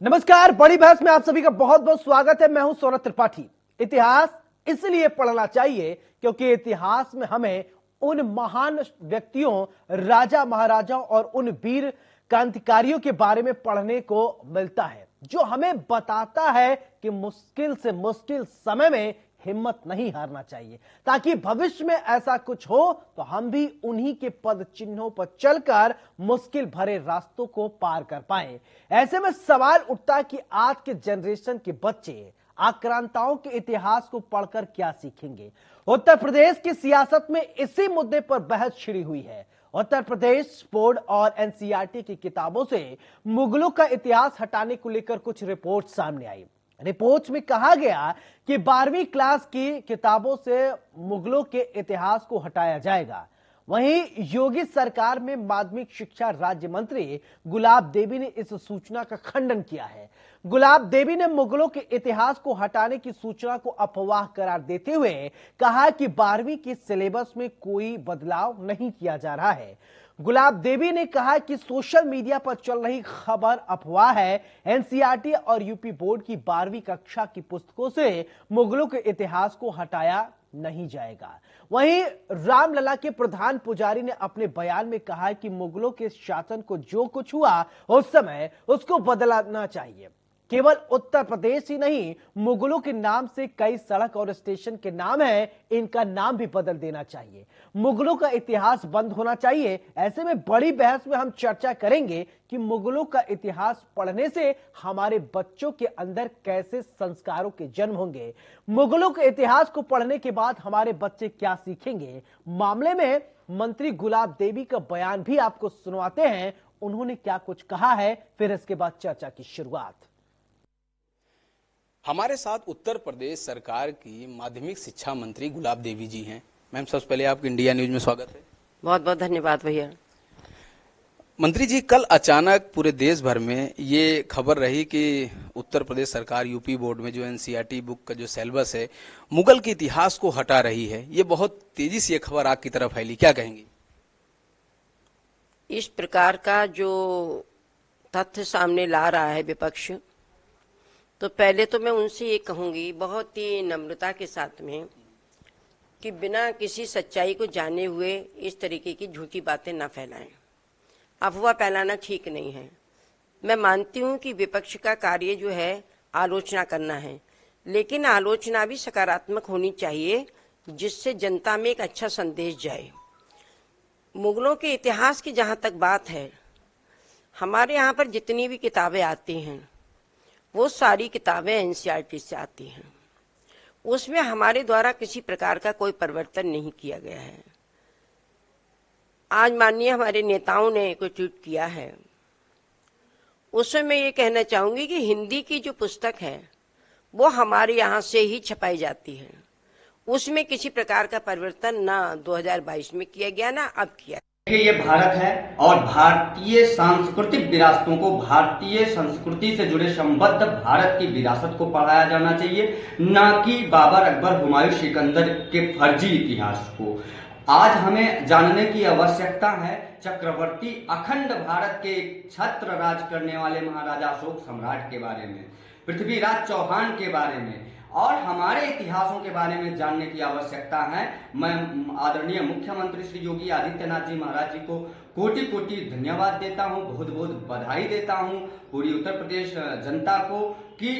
नमस्कार, बड़ी बहस में आप सभी का बहुत बहुत स्वागत है। मैं हूं सौरभ त्रिपाठी। इतिहास इसलिए पढ़ना चाहिए क्योंकि इतिहास में हमें उन महान व्यक्तियों, राजा महाराजाओं और उन वीर क्रांतिकारियों के बारे में पढ़ने को मिलता है जो हमें बताता है कि मुश्किल से मुश्किल समय में हिम्मत नहीं हारना चाहिए, ताकि भविष्य में ऐसा कुछ हो तो हम भी उन्हीं के पद चिन्हों पर चलकर मुश्किल भरे रास्तों को पार कर पाए। ऐसे में सवाल उठता है कि आज के जनरेशन के बच्चे आक्रांताओं के इतिहास को पढ़कर क्या सीखेंगे। उत्तर प्रदेश की सियासत में इसी मुद्दे पर बहस छिड़ी हुई है। उत्तर प्रदेश बोर्ड और एनसीईआरटी की किताबों से मुगलों का इतिहास हटाने को लेकर कुछ रिपोर्ट सामने आई। रिपोर्ट में कहा गया कि 12वीं क्लास की किताबों से मुगलों के इतिहास को हटाया जाएगा। वहीं योगी सरकार में माध्यमिक शिक्षा राज्य मंत्री गुलाब देवी ने इस सूचना का खंडन किया है। गुलाब देवी ने मुगलों के इतिहास को हटाने की सूचना को अफवाह करार देते हुए कहा कि 12वीं के सिलेबस में कोई बदलाव नहीं किया जा रहा है। गुलाब देवी ने कहा कि सोशल मीडिया पर चल रही खबर अफवाह है। एनसीईआरटी और यूपी बोर्ड की 12वीं कक्षा की पुस्तकों से मुगलों के इतिहास को हटाया नहीं जाएगा। वहीं रामलला के प्रधान पुजारी ने अपने बयान में कहा कि मुगलों के शासन को जो कुछ हुआ उस समय उसको बदलना चाहिए। केवल उत्तर प्रदेश ही नहीं, मुगलों के नाम से कई सड़क और स्टेशन के नाम हैं, इनका नाम भी बदल देना चाहिए। मुगलों का इतिहास बंद होना चाहिए। ऐसे में बड़ी बहस में हम चर्चा करेंगे कि मुगलों का इतिहास पढ़ने से हमारे बच्चों के अंदर कैसे संस्कारों के जन्म होंगे। मुगलों के इतिहास को पढ़ने के बाद हमारे बच्चे क्या सीखेंगे। मामले में मंत्री गुलाब देवी का बयान भी आपको सुनवाते हैं, उन्होंने क्या कुछ कहा है, फिर इसके बाद चर्चा की शुरुआत। हमारे साथ उत्तर प्रदेश सरकार की माध्यमिक शिक्षा मंत्री गुलाब देवी जी हैं। मैम, सबसे पहले आपको इंडिया न्यूज में स्वागत है। बहुत बहुत धन्यवाद भैया। मंत्री जी, कल अचानक पूरे देश भर में ये खबर रही कि उत्तर प्रदेश सरकार यूपी बोर्ड में जो एनसीईआरटी बुक का जो सिलेबस है मुगल के इतिहास को हटा रही है। ये बहुत तेजी से ये खबर आग की तरफ फैली, क्या कहेंगी? इस प्रकार का जो तथ्य सामने ला रहा है विपक्ष, तो पहले तो मैं उनसे ये कहूंगी बहुत ही नम्रता के साथ में कि बिना किसी सच्चाई को जाने हुए इस तरीके की झूठी बातें न फैलाएं। अफवाह फैलाना ठीक नहीं है। मैं मानती हूं कि विपक्ष का कार्य जो है आलोचना करना है, लेकिन आलोचना भी सकारात्मक होनी चाहिए जिससे जनता में एक अच्छा संदेश जाए। मुगलों के इतिहास की जहां तक बात है, हमारे यहाँ पर जितनी भी किताबें आती हैं वो सारी किताबें एनसीईआरटी से आती हैं। उसमें हमारे द्वारा किसी प्रकार का कोई परिवर्तन नहीं किया गया है। आज माननीय हमारे नेताओं ने कोई ट्वीट किया है, उसमें मैं ये कहना चाहूंगी कि हिंदी की जो पुस्तक है वो हमारे यहाँ से ही छपाई जाती है। उसमें किसी प्रकार का परिवर्तन ना 2022 में किया गया ना अब किया। ये भारत है और भारतीय सांस्कृतिक विरासतों को, भारतीय संस्कृति से जुड़े संबद्ध भारत की विरासत को पढ़ाया जाना चाहिए, न कि बाबर, अकबर, हुमायूं, सिकंदर के फर्जी इतिहास को। आज हमें जानने की आवश्यकता है चक्रवर्ती अखंड भारत के छत्र राज करने वाले महाराजा अशोक सम्राट के बारे में, पृथ्वीराज चौहान के बारे में और हमारे इतिहासों के बारे में जानने की आवश्यकता है। मैं आदरणीय मुख्यमंत्री श्री योगी आदित्यनाथ जी महाराज जी को कोटि कोटि धन्यवाद देता हूं, बहुत बहुत बधाई देता हूं पूरी उत्तर प्रदेश जनता को कि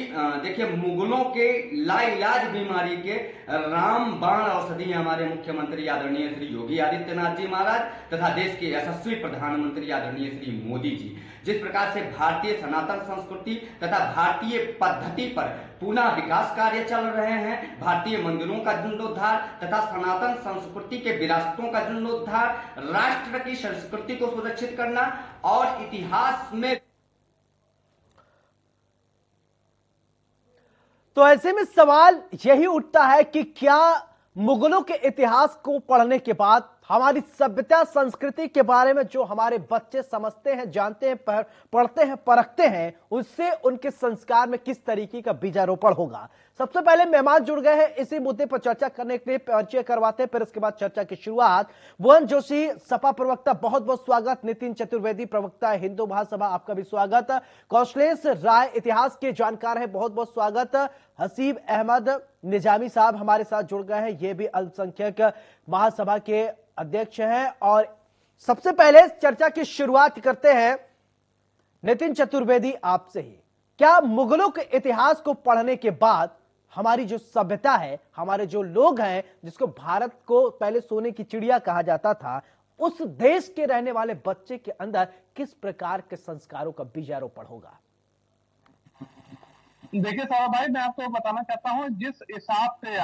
देखिए, मुगलों के लाइलाज बीमारी के राम बाण औषधि हमारे मुख्यमंत्री आदरणीय श्री योगी आदित्यनाथ जी महाराज तथा देश के यशस्वी प्रधानमंत्री आदरणीय श्री मोदी जी जिस प्रकार से भारतीय सनातन संस्कृति तथा भारतीय पद्धति पर पुनः विकास कार्य चल रहे हैं, भारतीय मंदिरों का जीर्णोद्धार तथा सनातन संस्कृति के विरासतों का जीर्णोद्धार, राष्ट्र की संस्कृति को सुरक्षित करना और इतिहास में। तो ऐसे में सवाल यही उठता है कि क्या मुगलों के इतिहास को पढ़ने के बाद हमारी सभ्यता संस्कृति के बारे में जो हमारे बच्चे समझते हैं, जानते हैं, पढ़ते हैं, परखते हैं, उससे उनके संस्कार में किस तरीके का बीजारोपण होगा। सबसे पहले मेहमान जुड़ गए हैं इसी मुद्दे पर चर्चा करने के लिए, परिचय करवाते हैं, फिर इसके बाद चर्चा की शुरुआत। भुवन जोशी, सपा प्रवक्ता, बहुत बहुत स्वागत। नितिन चतुर्वेदी, प्रवक्ता हिंदू महासभा, आपका भी स्वागत। कौशलेश राय, इतिहास के जानकार हैं, बहुत बहुत स्वागत। हसीब अहमद निजामी साहब हमारे साथ जुड़ गए हैं, ये भी अल्पसंख्यक महासभा के अध्यक्ष हैं। और सबसे पहले चर्चा की शुरुआत करते हैं नितिन चतुर्वेदी आपसे ही। क्या मुगलों के इतिहास को पढ़ने के बाद हमारी जो सभ्यता है, हमारे जो लोग हैं, जिसको भारत को पहले सोने की चिड़िया कहा जाता था, उस देश के रहने वाले बच्चे के अंदर किस प्रकार के संस्कारों का बीजारोपण होगा? देखिए सारा भाई, मैं आपको बताना चाहता हूँ, जिस हिसाब से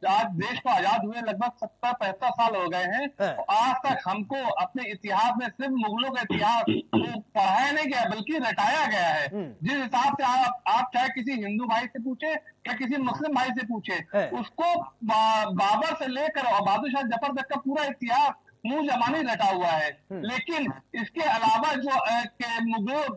आज देश को आजाद हुए लगभग 70-75 साल हो गए हैं, तो आज तक हमको अपने इतिहास में सिर्फ मुगलों का इतिहास को पढ़ाया नहीं गया बल्कि रटाया गया है। जिस हिसाब से आप चाहे किसी हिंदू भाई से पूछे या किसी मुस्लिम भाई से पूछे, उसको बाबर से लेकर और बहादुर शाह जफर तक का पूरा इतिहास मुंह जबानी रटा हुआ है। लेकिन इसके अलावा जो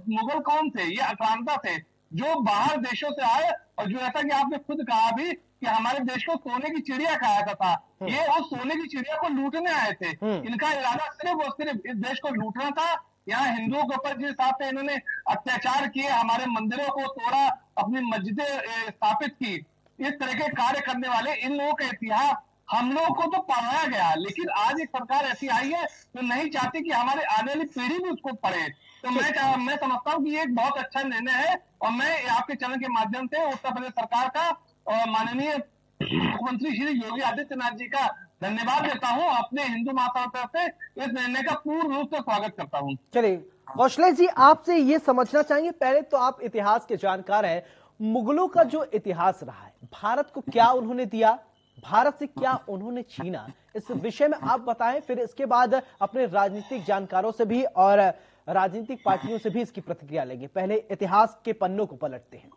मुगल कौन थे? ये आक्रांता थे जो बाहर देशों से आए और जो, ऐसा कि आपने खुद कहा भी कि हमारे देश को सोने की चिड़िया कहा जाता था, ये उस सोने की चिड़िया को लूटने आए थे। इनका इरादा सिर्फ और सिर्फ इस देश को लूटना था। यहाँ हिंदुओं के ऊपर जिस हिसाब से इन्होंने अत्याचार किए, हमारे मंदिरों को तोड़ा, अपनी मस्जिदें स्थापित की, इस तरह के कार्य करने वाले इन लोगों का इतिहास हम लोगों को तो पढ़ाया गया, लेकिन आज एक सरकार ऐसी आई है जो नहीं चाहती कि हमारे आने वाली पीढ़ी भी उसको पढ़े। तो मैं समझता हूँ कि ये एक बहुत अच्छा निर्णय है और मैं आपके चैनल के माध्यम से उत्तर प्रदेश सरकार का और माननीय मुख्यमंत्री श्री योगी आदित्यनाथ जी का धन्यवाद देता हूँ। अपने हिंदू महासभा तरफ से इस निर्णय का पूर्ण रूप से स्वागत करता हूँ। चलिए कौशलेश जी, आपसे ये समझना चाहेंगे, पहले तो आप इतिहास के जानकार हैं, मुगलों का जो इतिहास रहा है, भारत को क्या उन्होंने दिया, भारत से क्या उन्होंने छीना, इस विषय में आप बताएं। फिर इसके बाद अपने राजनीतिक जानकारों से भी और राजनीतिक पार्टियों से भी इसकी प्रतिक्रिया लेंगे। पहले इतिहास के पन्नों को पलटते हैं।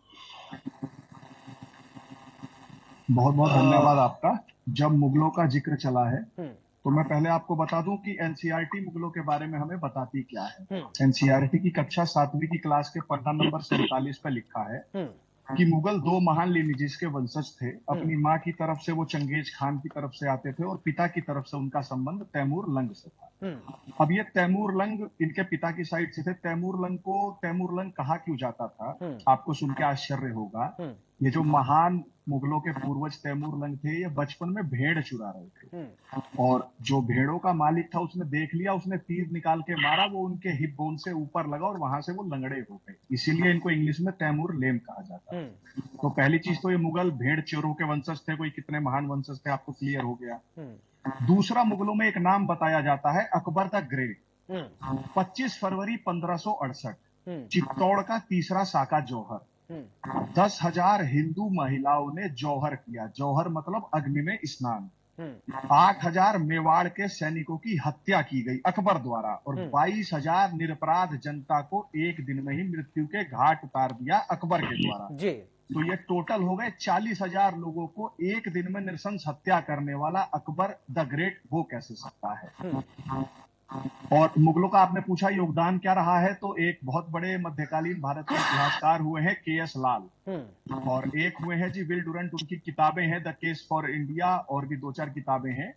बहुत बहुत धन्यवाद आपका। जब मुगलों का जिक्र चला है तो मैं पहले आपको बता दूं कि एनसीईआरटी मुगलों के बारे में हमें बताती क्या है। एनसीईआरटी की कक्षा 7वीं की क्लास के पन्ना नंबर 47 पे लिखा है कि मुगल 2 महान लिनिजेस के वंशज थे। अपनी माँ की तरफ से वो चंगेज खान की तरफ से आते थे और पिता की तरफ से उनका संबंध तैमूर लंग से था। अब ये तैमूर लंग इनके पिता की साइड से थे। तैमूर लंग को तैमूर लंग कहा क्यों जाता था, आपको सुन के आश्चर्य होगा। ये जो महान मुगलों के पूर्वज तैमूर लंग थे, ये बचपन में भेड़ चुरा रहे थे और जो भेड़ों का मालिक था उसने देख लिया, उसने तीर निकाल के मारा, वो उनके हिप बोन से ऊपर लगा और वहां से वो लंगड़े हो गए। इसीलिए इनको इंग्लिश में तैमूर लेम कहा जाता है। तो पहली चीज तो ये मुगल भेड़ चोरों के वंशज थे। कोई कितने महान वंशज थे आपको क्लियर हो गया। दूसरा, मुगलों में एक नाम बताया जाता है अकबर द ग्रेट। 25 फरवरी 1568 चित्तौड़ का तीसरा साका जौहर, 10,000 हिंदू महिलाओं ने जौहर किया। जौहर मतलब अग्नि में स्नान। 8,000 मेवाड़ के सैनिकों की हत्या की गई अकबर द्वारा और 22,000 निरपराध जनता को एक दिन में ही मृत्यु के घाट उतार दिया अकबर के द्वारा। तो ये टोटल हो गए 40,000 लोगों को एक दिन में नृशंस हत्या करने वाला अकबर द ग्रेट हो कैसे सकता है। और मुगलों का आपने पूछा योगदान क्या रहा है, तो एक बहुत बड़े मध्यकालीन भारत के इतिहासकार हुए हैं KS लाल और एक हुए हैं जी विल डुरंट। उनकी किताबें हैं द केस फॉर इंडिया और भी 2-4 किताबें हैं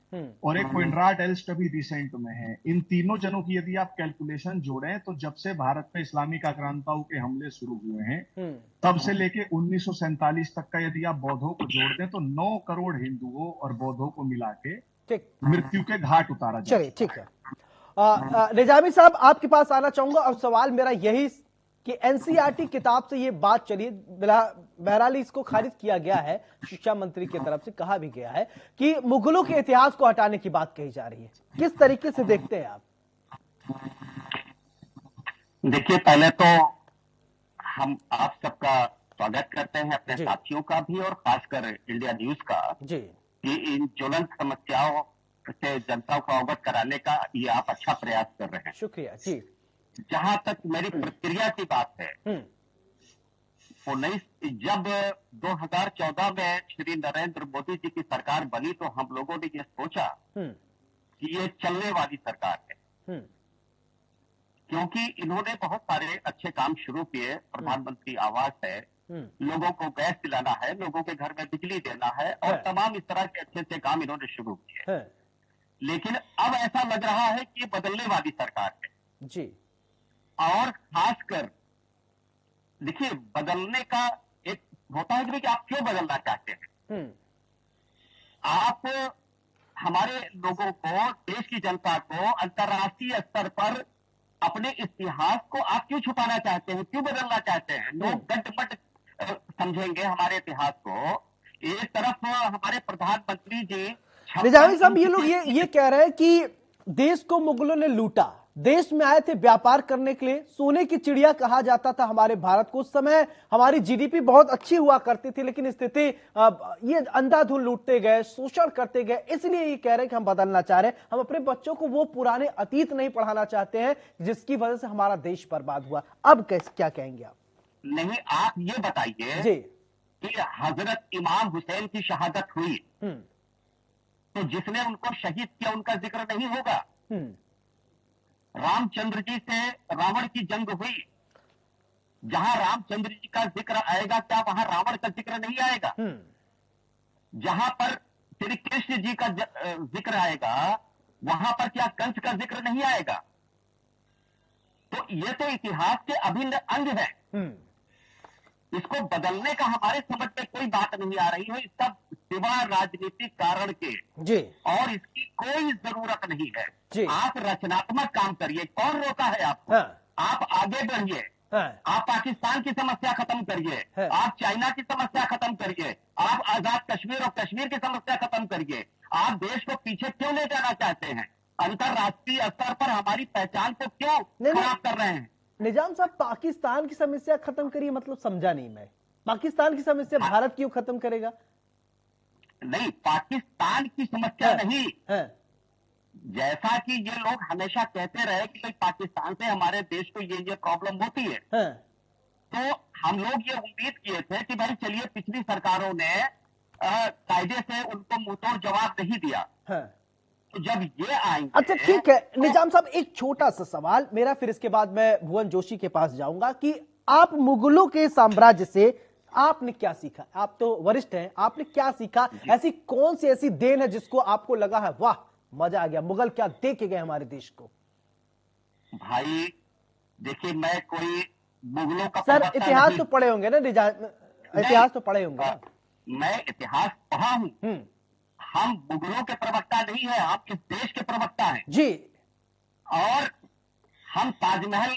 और एक कोइनराड एल्स्ट अभी रिसेंट में है। इन तीनों जनों की यदि आप कैलकुलेशन जोड़ें तो जब से भारत में इस्लामिक आक्रांताओं के हमले शुरू हुए हैं तब से लेके 1947 तक का यदि आप बौद्धों को जोड़ दें तो 9 करोड़ हिंदुओं और बौद्धों को मिला के मृत्यु के घाट उतारा जाए। चलिए ठीक है, निजामी साहब आपके पास आना चाहूंगा। अब सवाल मेरा यही कि एनसीईआरटी किताब से ये बात चली, बहरहाल इसको खारिज किया गया है, शिक्षा मंत्री की तरफ से कहा भी गया है कि मुगलों के इतिहास को हटाने की बात कही जा रही है। किस तरीके से देखते हैं आप? देखिए, पहले तो हम आप सबका स्वागत करते हैं, अपने साथियों का भी और खासकर इंडिया न्यूज का जी, कि इन ज्वलंत समस्याओं से जनता को अवगत कराने का ये आप अच्छा प्रयास कर रहे हैं। शुक्रिया जी। जहां तक मेरी प्रतिक्रिया की बात है, जब 2014 में श्री नरेंद्र मोदी जी की सरकार बनी तो हम लोगों ने ये सोचा कि ये चलने वाली सरकार है, क्योंकि इन्होंने बहुत सारे अच्छे काम शुरू किए। प्रधानमंत्री आवास है, लोगों को गैस दिलाना है, लोगों के घर में बिजली देना है और तमाम इस तरह के अच्छे अच्छे काम इन्होंने शुरू किए। लेकिन अब ऐसा लग रहा है कि ये बदलने वाली सरकार है जी। और खासकर देखिए, बदलने का एक होता है कि आप क्यों बदलना चाहते हैं। आप हमारे लोगों को, देश की जनता को अंतर्राष्ट्रीय स्तर पर अपने इतिहास को आप क्यों छुपाना चाहते हैं, क्यों बदलना चाहते हैं। लोग गटमट समझेंगे हमारे इतिहास को। एक तरफ हमारे प्रधानमंत्री जी निजामी साहब, ये लोग ये कह रहे हैं कि देश को मुगलों ने लूटा, देश में आए थे व्यापार करने के लिए, सोने की चिड़िया कहा जाता था हमारे भारत को। उस समय हमारी जीडीपी बहुत अच्छी हुआ करती थी, लेकिन स्थिति ये अंधाधुंध लूटते गए, शोषण करते गए। इसलिए ये कह रहे हैं कि हम बदलना चाह रहे हैं, हम अपने बच्चों को वो पुराने अतीत नहीं पढ़ाना चाहते हैं जिसकी वजह से हमारा देश बर्बाद हुआ। अब कैसे, क्या कहेंगे आप? नहीं, आप ये बताइए जी कि हजरत इमाम हुसैन की शहादत हुई तो जिसने उनको शहीद किया उनका जिक्र नहीं होगा। रामचंद्र जी से रावण की जंग हुई, जहां रामचंद्र जी का जिक्र आएगा क्या वहां रावण का जिक्र नहीं आएगा। जहां पर श्री कृष्ण जी का जिक्र आएगा वहां पर क्या कंस का जिक्र नहीं आएगा। तो ये तो इतिहास के अभिन्न अंग है। इसको बदलने का हमारे समझ में कोई बात नहीं आ रही है। इसका सिवा राजनीतिक कारण के जी और इसकी कोई जरूरत नहीं है। जी। आप रचनात्मक काम करिए, कौन रोका है आपको। आप आगे बढ़िए, आप पाकिस्तान की समस्या खत्म करिए, आप चाइना की समस्या खत्म करिए, आप आजाद कश्मीर और कश्मीर की समस्या खत्म करिए। आप देश को पीछे क्यों ले जाना चाहते हैं, अंतरराष्ट्रीय स्तर पर हमारी पहचान को क्यों खराब कर रहे हैं। निजाम साहब, पाकिस्तान की समस्या खत्म करिए मतलब समझा नहीं मैं। पाकिस्तान की समस्या भारत क्यों खत्म करेगा? नहीं, पाकिस्तान की समस्या नहीं। जैसा कि ये लोग हमेशा कहते रहे कि भाई पाकिस्तान से हमारे देश को ये प्रॉब्लम होती है, तो हम लोग ये उम्मीद किए थे कि भाई चलिए पिछली सरकारों ने कायदे से उनको मुंहतोड़ जवाब नहीं दिया। तो जब ये आएंगे। अच्छा ठीक है निजाम साहब, एक छोटा सा सवाल मेरा, फिर इसके बाद मैं भुवन जोशी के पास जाऊंगा कि आप मुगलों के साम्राज्य से आपने क्या सीखा? आप तो वरिष्ठ हैं, आपने क्या सीखा? ऐसी कौन सी ऐसी देन है जिसको आपको लगा है वाह मजा आ गया, मुगल क्या दे के गए हमारे देश को? भाई देखिए, मैं कोई मुगलों का सर इतिहास तो पढ़े होंगे ना इतिहास तो पढ़े होंगे ना? मैं इतिहास पढ़ा हूं। हम मुगलों के प्रवक्ता नहीं है, हम इस देश के प्रवक्ता हैं जी। और हम ताजमहल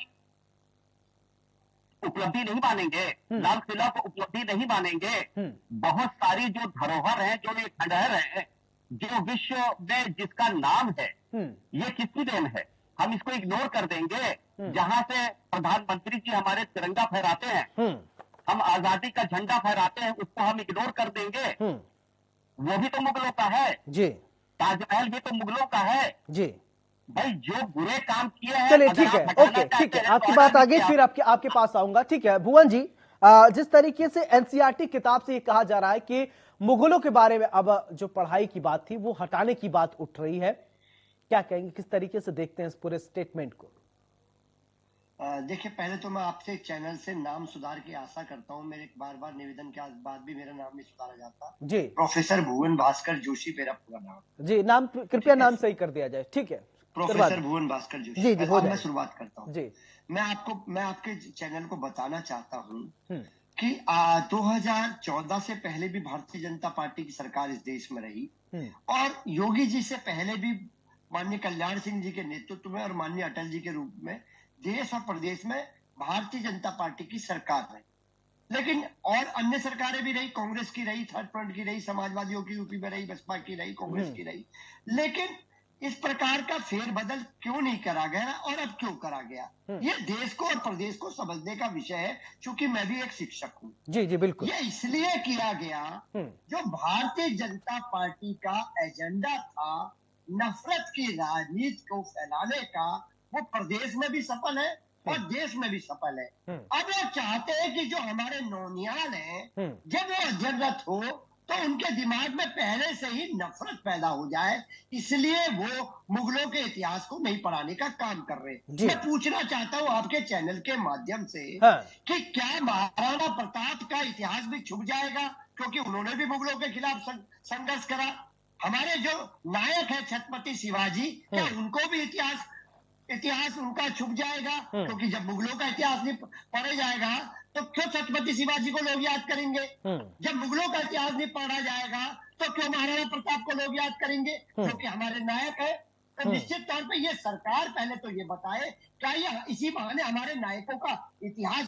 उपलब्धि नहीं मानेंगे, लाल किला को उपलब्धि नहीं मानेंगे। बहुत सारी जो धरोहर है, जो ये खंडहर है, जो विश्व में जिसका नाम है, ये किसकी देन है? हम इसको इग्नोर कर देंगे। जहां से प्रधानमंत्री जी हमारे तिरंगा फहराते हैं, हम आजादी का झंडा फहराते हैं, उसको हम इग्नोर कर देंगे। वो भी तो मुगलों का है जी। ताजमहल भी तो मुगलों का है जी। भाई जो बुरे काम किए हैं, चलिए ठीक है, ओके ठीक है, आपकी बात आ गई, फिर आपके पास आऊंगा। ठीक है भुवन जी, जिस तरीके से एनसीईआरटी किताब से ये कहा जा रहा है कि मुगलों के बारे में अब जो पढ़ाई की बात थी वो हटाने की बात उठ रही है, क्या कहेंगे, किस तरीके से देखते हैं इस पूरे स्टेटमेंट को? देखिए, पहले तो मैं आपसे चैनल से नाम सुधार की आशा करता हूं। मेरे बार बार निवेदन के बाद भी मेरा नाम नहीं सुधारा जाता जी। प्रोफेसर भुवन भास्कर जोशी मेरा पूरा नाम जी। नाम कृपया नाम सही कर दिया जाए। ठीक है, प्रोफेसर भुवन भास्कर जोशी जी जी। मैं शुरुआत करता हूँ जी। मैं आपके चैनल को बताना चाहता हूँ कि 2014 से पहले भी भारतीय जनता पार्टी की सरकार इस देश में रही और योगी जी से पहले भी माननीय कल्याण सिंह जी के नेतृत्व में और माननीय अटल जी के रूप में देश और प्रदेश में भारतीय जनता पार्टी की सरकार रही। लेकिन और अन्य सरकारें भी रही, कांग्रेस की रही, थर्ड फ्रंट की रही, समाजवादियों की यूपी में रही, बसपा की रही, कांग्रेस की रही। लेकिन इस प्रकार का फेरबदल क्यों नहीं करा गया और अब क्यों करा गया, ये देश को और प्रदेश को समझने का विषय है। क्योंकि मैं भी एक शिक्षक हूँ जी जी बिल्कुल। ये इसलिए किया गया, जो भारतीय जनता पार्टी का एजेंडा था नफरत की राजनीति को फैलाने का, वो प्रदेश में भी सफल है और देश में भी सफल है। अब वो चाहते हैं कि जो हमारे नौनियाल हैं जब वो अध्ययनरत हो तो उनके दिमाग में पहले से ही नफरत पैदा हो जाए, इसलिए वो मुगलों के इतिहास को नहीं पढ़ाने का काम कर रहे हैं। मैं पूछना चाहता हूँ आपके चैनल के माध्यम से कि क्या महाराणा प्रताप का इतिहास भी छुप जाएगा, क्योंकि उन्होंने भी मुगलों के खिलाफ संघर्ष करा। हमारे जो नायक है छत्रपति शिवाजी, क्या उनको भी इतिहास उनका छुप जाएगा? क्योंकि जब मुगलों का इतिहास नहीं पढ़ा जाएगा तो क्यों छत्रपति शिवाजी को लोग याद करेंगे? जब मुगलों का इतिहास नहीं पढ़ा जाएगा तो क्यों महाराणा प्रताप को लोग याद करेंगे, क्योंकि हमारे नायक है। तो निश्चित तौर पे ये सरकार पहले तो ये बताए, क्या ये इसी बहाने हमारे नायकों का इतिहास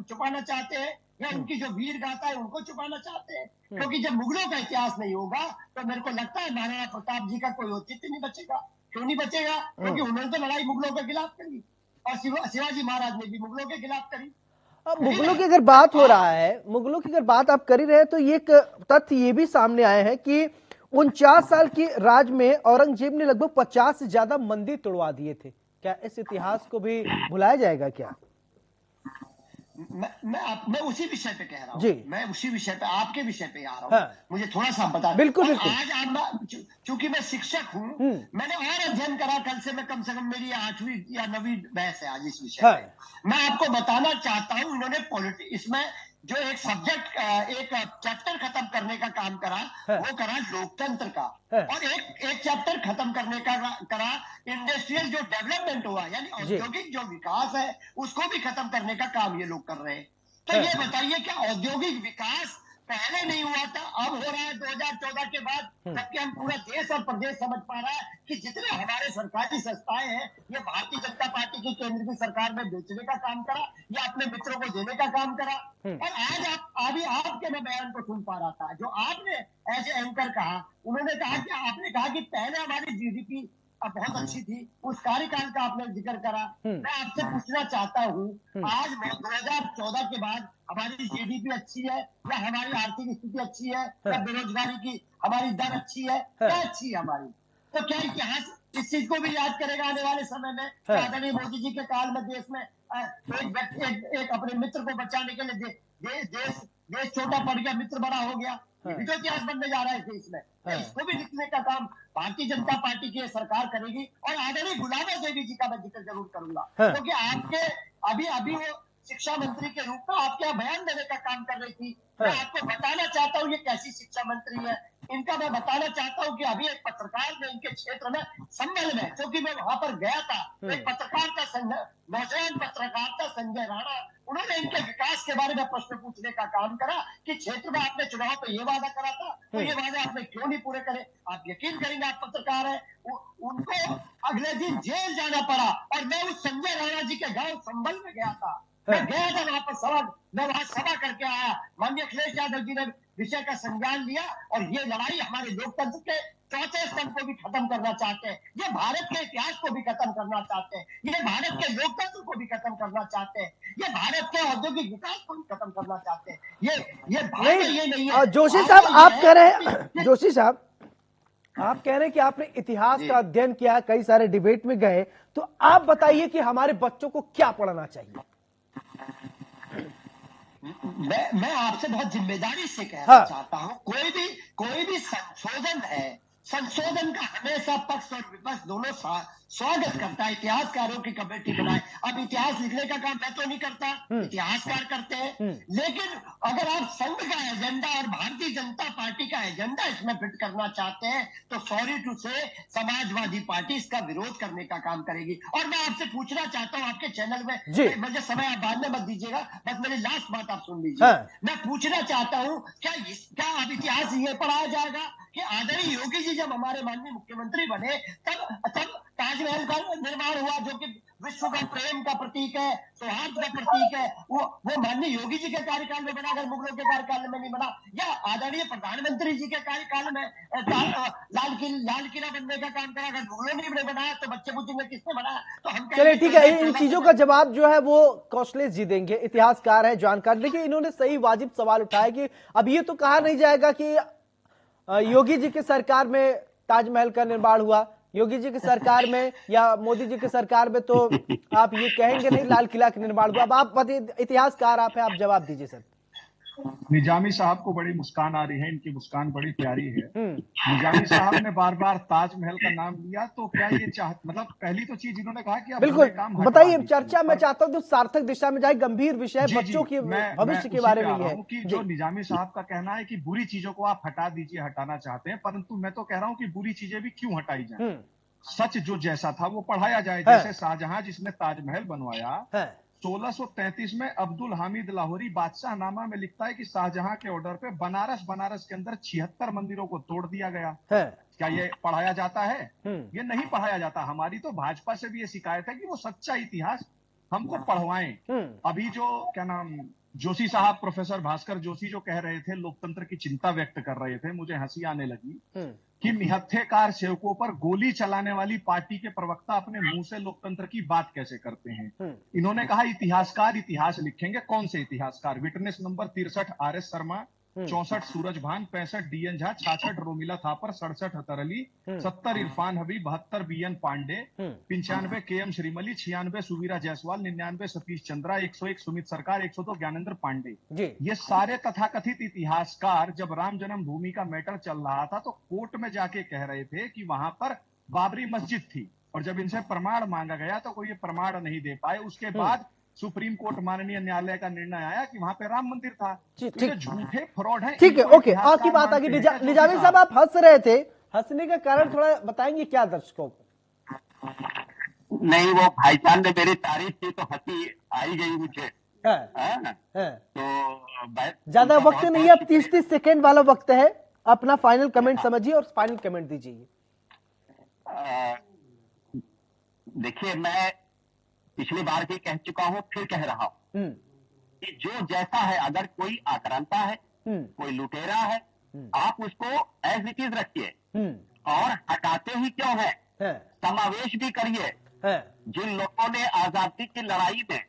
छुपाना चाहते हैं, या उनकी जो वीर गाथा है उनको छुपाना चाहते हैं? क्योंकि जब मुगलों का इतिहास नहीं होगा तो मेरे को लगता है महाराणा प्रताप जी का कोई औचित्य नहीं बचेगा। क्यों नहीं बचेगा? क्योंकि उन्होंने तो लड़ाई मुगलों के खिलाफ करी, और शिवाजी महाराज ने भी मुगलों के खिलाफ करी। अब मुगलों की अगर बात हो रहा है, मुगलों की अगर बात आप कर ही रहे हैं, तो ये एक तथ्य ये भी सामने आए हैं कि 49 साल के राज में औरंगजेब ने लगभग 50 से ज्यादा मंदिर तोड़वा दिए थे। क्या इस इतिहास को भी भुलाया जाएगा क्या? मैं उसी विषय पे कह रहा हूँ, जी, मैं उसी विषय पे, आपके विषय पे आ रहा हूँ। मुझे थोड़ा सा बता। बिल्कुल। आज चूंकि मैं शिक्षक हूँ, मैंने और अध्ययन करा, कल से मैं कम मेरी 8वीं या 9वीं बहस है आज इस विषय पे। मैं आपको बताना चाहता हूँ, इन्होंने इसमें जो एक सब्जेक्ट, एक चैप्टर खत्म करने का काम करा, वो करा लोकतंत्र का, और एक चैप्टर खत्म करने का करा इंडस्ट्रियल जो डेवलपमेंट हुआ, यानी औद्योगिक जो विकास है उसको भी खत्म करने का काम ये लोग कर रहे हैं। तो ये बताइए, क्या औद्योगिक विकास पहले नहीं हुआ था, अब हो रहा है 2014 के बाद? जबकि हम पूरा देश और प्रदेश समझ पा रहा है कि जितने हमारे सरकारी संस्थाएं हैं, ये भारतीय जनता पार्टी की केंद्र की सरकार में बेचने का काम करा या अपने मित्रों को देने का काम करा। और आज अभी आपके मैं बयान को सुन पा रहा था, जो आपने ऐसे एंकर कहा, उन्होंने कहा कि आपने कहा कि पहले हमारी जीडीपी बहुत अच्छी थी, उस कार्यकाल का आपने जिक्र करा। मैं आपसे पूछना चाहता हूँ, आज 2014 के बाद हमारी जीडीपी अच्छी है, या हमारी आर्थिक स्थिति अच्छी है, या बेरोजगारी की हमारी दर अच्छी है? क्या अच्छी है हमारी? तो क्या इतिहास इस चीज को भी याद करेगा आने वाले समय में? आदरणीय मोदी जी के काल में देश में एक अपने मित्र को बचाने के लिए देश छोटा पड़ गया, मित्र बड़ा हो गया। ये भी तो इतिहास बनने जा रहा है देश में। इसको भी लिखने का काम भारतीय जनता पार्टी की सरकार करेगी। और आदरणीय गुलाबा देवी जी का मैं जिक्र जरूर करूंगा, क्योंकि आपके अभी वो शिक्षा मंत्री के रूप में आपके यहाँ बयान देने का काम कर रही थी। मैं आपको बताना चाहता हूँ ये कैसी शिक्षा मंत्री है। इनका मैं बताना चाहता हूँ कि अभी एक पत्रकार ने इनके क्षेत्र में संबल में, क्योंकि मैं वहां पर गया था, एक पत्रकार था, नौजवान पत्रकार था संजय राणा, उन्होंने इनके विकास के बारे में प्रश्न पूछने का काम करा कि क्षेत्र में आपने चुनाव पे ये वादा करा था, तो ये वादे आपने क्यों नहीं पूरे करे? आप यकीन करेंगे, आप पत्रकार है, उनको अगले दिन जेल जाना पड़ा। और मैं उस संजय राणा जी के गांव संबल में गया था, मैं गया था वहां पर मैं वहां सभा करके आया। माननीय अखिलेश यादव जी ने विषय का संज्ञान लिया, और ये लड़ाई हमारे लोकतंत्र के चौथे स्तंभ को भी खत्म करना चाहते हैं, ये भारत के इतिहास को भी खत्म करना चाहते हैं, ये भारत के लोकतंत्र को भी खत्म करना चाहते हैं, ये भारत के औद्योगिक विकास को भी खत्म करना चाहते हैं। ये भारत ये नहीं है। जोशी साहब, आप कह रहे हैं, जोशी साहब आप कह रहे हैं कि आपने इतिहास का अध्ययन किया, कई सारे डिबेट में गए, तो आप बताइए कि हमारे बच्चों को क्या पढ़ना चाहिए? मैं आपसे बहुत जिम्मेदारी से कहना चाहता हूँ, कोई भी संशोधन है, संशोधन का हमेशा पक्ष और विपक्ष दोनों स्वागत करता है। इतिहासकारों की कमेटी बनाए। अब इतिहास लिखने का काम मैं तो नहीं करता, इतिहासकार करते हैं। लेकिन अगर आप संघ का एजेंडा और भारतीय जनता पार्टी का एजेंडा इसमें फिट करना चाहते हैं, तो सॉरी टू से समाजवादी पार्टी इसका विरोध करने का काम करेगी। और मैं आपसे पूछना चाहता हूँ, आपके चैनल में मुझे समय आप बाद में मत दीजिएगा, बस मेरी लास्ट बात आप सुन लीजिए। मैं पूछना चाहता हूँ, क्या अब इतिहास ये पढ़ाया जाएगा कि आदरणीय योगी जी जब हमारे माननीय मुख्यमंत्री बने, तब ताजमहल का निर्माण हुआ, जो कि विश्व का प्रेम का प्रतीक है, सौहार्द का प्रतीक है, वो माननीय योगी जी के कार्यकाल में बना, अगर मुगलों के कार्यकाल में नहीं बना? या आदरणीय प्रधानमंत्री जी के कार्यकाल में लाल किला बनने का काम करा, अगर मुगलों ने बनाया तो बच्चे पूछेंगे किसने बनाया? तो हम चलिए ठीक है, इन चीजों का जवाब जो है वो कौशलेश जी देंगे, इतिहासकार है, जानकार। देखिए, इन्होंने सही वाजिब सवाल उठाया कि अब ये तो कहा नहीं जाएगा कि योगी जी की सरकार में ताजमहल का निर्माण हुआ, योगी जी की सरकार में या मोदी जी की सरकार में तो आप ये कहेंगे नहीं लाल किला का निर्माण हुआ। अब आप इतिहासकार आप हैं, आप जवाब दीजिए सर। निजामी साहब को बड़ी मुस्कान आ रही है, इनकी मुस्कान बड़ी प्यारी है। निजामी साहब ने बार बार ताजमहल का नाम लिया, तो क्या ये मतलब पहली तो चीज इन्होंने कहा कि बिल्कुल बताइए, चर्चा मैं चाहता हूँ जो सार्थक दिशा में जाए, गंभीर विषय बच्चों के भविष्य के बारे में है कि जो निजामी साहब का कहना है कि बुरी चीजों को आप हटा दीजिए, हटाना चाहते हैं, परंतु मैं तो कह रहा हूँ कि बुरी चीजें भी क्यों हटाई जाए, सच जो जैसा था वो पढ़ाया जाए। जैसे शाहजहां जिसने ताजमहल बनवाया, 1633 में अब्दुल हामिद लाहौरी बादशाहनामा में लिखता है कि शाहजहां के ऑर्डर पे बनारस के अंदर 76 मंदिरों को तोड़ दिया गया। क्या ये पढ़ाया जाता है? ये नहीं पढ़ाया जाता। हमारी तो भाजपा से भी ये शिकायत है कि वो सच्चा इतिहास हमको पढ़वाएं। अभी जो क्या नाम जोशी साहब, प्रोफेसर भास्कर जोशी जो कह रहे थे, लोकतंत्र की चिंता व्यक्त कर रहे थे, मुझे हंसी आने लगी कि निहत्थेकार सेवकों पर गोली चलाने वाली पार्टी के प्रवक्ता अपने मुंह से लोकतंत्र की बात कैसे करते हैं। इन्होंने कहा इतिहासकार इतिहास लिखेंगे। कौन से इतिहासकार? विटनेस नंबर 63 RS शर्मा, 64 सूरज भान, 65 DN Jha, 66 Romila Thapar, 67 हतर Ali, 70 Irfan Habib, 72 BN Pandey, 95 KM श्रीमली, 96 Suvira Jaiswal, 99 Satish Chandra, 101 Sumit सरकार, 102 ज्ञानेंद्र पांडे। ये सारे तथाकथित इतिहासकार जब राम जन्मभूमि का मैटर चल रहा था तो कोर्ट में जाके कह रहे थे कि वहां पर बाबरी मस्जिद थी, और जब इनसे प्रमाण मांगा गया तो कोई प्रमाण नहीं दे पाए। उसके बाद सुप्रीम कोर्ट माननीय न्यायालय का निर्णय आया कि वहां पे राम मंदिर था। ठीक, झूठे फ्रॉड है। ठीक है, ओके, आपकी बात आगे। निजामी साहब आप हंस रहे थे, हंसने का कारण थोड़ा बताएंगे क्या दर्शकों को? नहीं, वो भाईजान ने मेरी तारीफ की तो हंसी आई गई मुझे। तो ज्यादा वक्त नहीं है, अब 30 सेकेंड वाला वक्त है, अपना फाइनल कमेंट समझिए और फाइनल कमेंट दीजिए। देखिए, मैं पिछली बार भी कह चुका हूं, फिर कह रहा हूं कि जो जैसा है, अगर कोई आक्रांता है, कोई लुटेरा है, आप उसको एज इट इज रखिए और हटाते ही क्यों है, समावेश भी करिए। जिन लोगों ने आजादी की लड़ाई में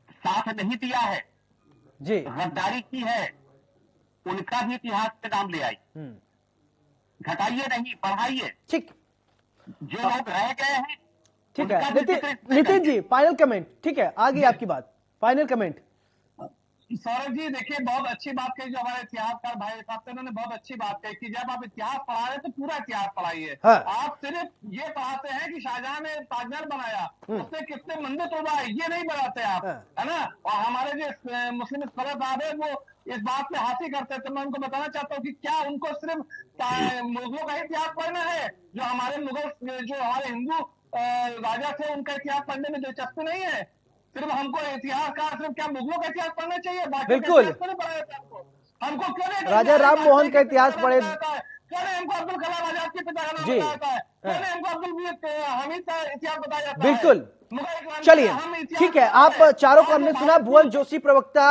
साथ नहीं दिया है, गद्दारी की है, उनका भी इतिहास में नाम ले आई। घटाइए नहीं, बढ़ाइए। ठीक, जो लोग रह गए हैं, ठीक है। Nitin ji final comment. ठीक है, आगे आपकी बात, फाइनल कमेंट। सौरभ जी देखिए, बहुत अच्छी बात कही जो हमारे इतिहासकार भाई साहब थे, उन्होंने बहुत अच्छी बात कही कि जब आप इतिहास पढ़ा रहे तो पूरा इतिहास पढ़ाइए। आप सिर्फ ये पढ़ाते हैं कि शाहजहां ने ताजमहल बनाया, उसने कितने मंदिर तोड़वाए, ये नहीं बताते आप, है ना। और हमारे जो मुस्लिम स्कॉलर साहब है वो इस बात पे हाथी करते हैं। तो मैं उनको बताना चाहता हूँ कि क्या उनको सिर्फ मुगलों का इतिहास पढ़ना है? जो हमारे मुगल, जो हमारे हिंदू राजा थे, उनका इतिहास पढ़ने में दिलचस्पी नहीं है? सिर्फ हमको इतिहासकार सिर्फ क्या मुगलों का इतिहास पढ़ना चाहिए? बिल्कुल, हमको क्यों नहीं राजा राम मोहन का इतिहास पढ़े? क्यों नहीं हमको अब्दुल कलाम आजाद के पिता का नाम बताया जाता है? क्यों नहीं हमको अब्दुल हमीद का इतिहास बताया जाता है? बिल्कुल, चलिए ठीक है, आप चारों को हमने सुना। भुवन जोशी प्रवक्ता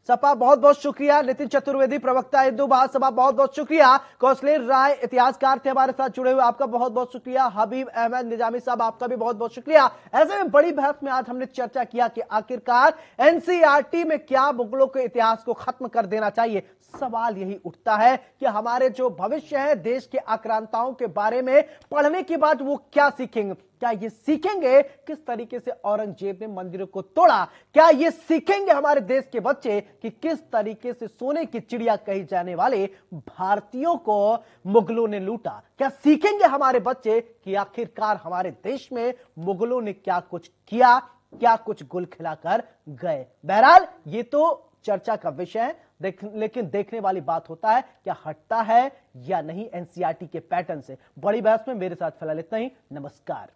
सपा बहुत बहुत शुक्रिया, नितिन चतुर्वेदी प्रवक्ता हिंदू महासभा बहुत बहुत शुक्रिया, कौशलेंद्र राय इतिहासकार थे हमारे साथ जुड़े हुए, आपका बहुत बहुत शुक्रिया, हबीब अहमद निजामी साहब आपका भी बहुत बहुत शुक्रिया। ऐसे में बड़ी बहस में आज हमने चर्चा किया कि आखिरकार एनसीईआरटी में क्या मुगलों के इतिहास को खत्म कर देना चाहिए। सवाल यही उठता है कि हमारे जो भविष्य है देश के आक्रांताओं के बारे में पढ़ने के बाद वो क्या सीखेंगे? क्या ये सीखेंगे किस तरीके से औरंगजेब ने मंदिरों को तोड़ा? क्या ये सीखेंगे हमारे देश के बच्चे कि किस तरीके से सोने की चिड़िया कही जाने वाले भारतीयों को मुगलों ने लूटा? क्या सीखेंगे हमारे बच्चे कि आखिरकार हमारे देश में मुगलों ने क्या कुछ किया, क्या कुछ गुल खिलाकर गए? बहरहाल ये तो चर्चा का विषय है, लेकिन देखने वाली बात होता है क्या हटता है या नहीं एनसीईआरटी के पैटर्न से। बड़ी बहस में मेरे साथ फिलहाल इतना ही। नमस्कार।